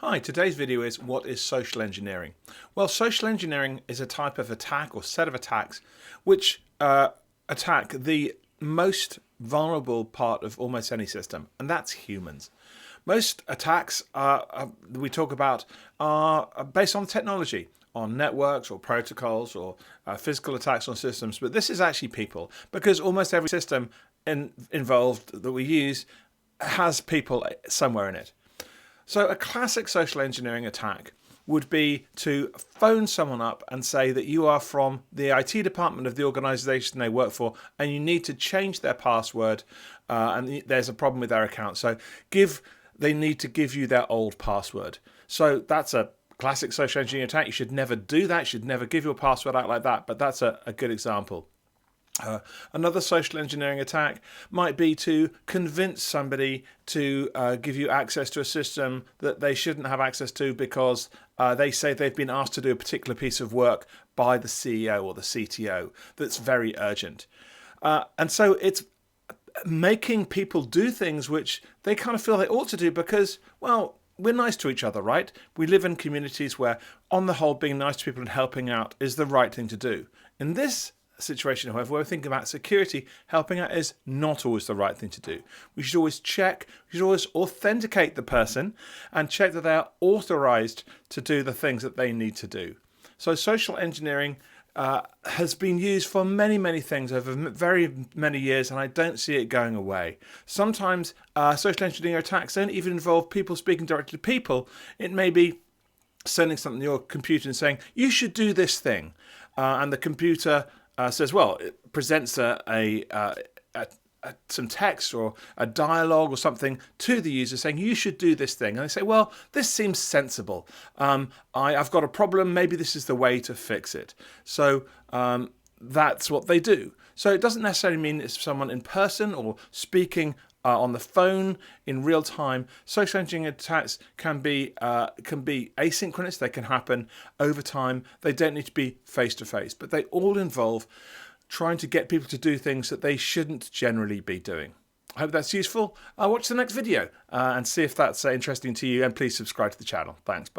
Hi, today's video is what is social engineering? Well, social engineering is a type of attack or set of attacks which attack the most vulnerable part of almost any system, and that's humans. Most attacks we talk about are based on technology, on networks or protocols or physical attacks on systems, but this is actually people because almost every system involved that we use has people somewhere in it. So a classic social engineering attack would be to phone someone up and say that you are from the IT department of the organization they work for and you need to change their password and there's a problem with their account. So they need to give you their old password. So that's a classic social engineering attack. You should never do that. You should never give your password out like that. But that's a good example. Another social engineering attack might be to convince somebody to give you access to a system that they shouldn't have access to because they say they've been asked to do a particular piece of work by the CEO or the CTO that's very urgent. And so it's making people do things which they kind of feel they ought to do because, well, we're nice to each other, right? We live in communities where, on the whole, being nice to people and helping out is the right thing to do. In this situation, however, where we're thinking about security, helping out is not always the right thing to do. We should always check, we should always authenticate the person and check that they are authorized to do the things that they need to do. So social engineering has been used for many, many things over very many years, and I don't see it going away. Sometimes social engineering attacks don't even involve people speaking directly to people. It may be sending something to your computer and saying, you should do this thing. And the computer says, well, it presents some text or a dialogue or something to the user saying, you should do this thing. And they say, well, this seems sensible. I've got a problem. Maybe this is the way to fix it. So that's what they do. So it doesn't necessarily mean it's someone in person or speaking on the phone in real time. Social engineering attacks can be asynchronous. They can happen over time. They don't need to be face to face, but they all involve trying to get people to do things that they shouldn't generally be doing. I hope that's useful. Watch the next video and see if that's interesting to you, and please subscribe to the channel. Thanks. Bye.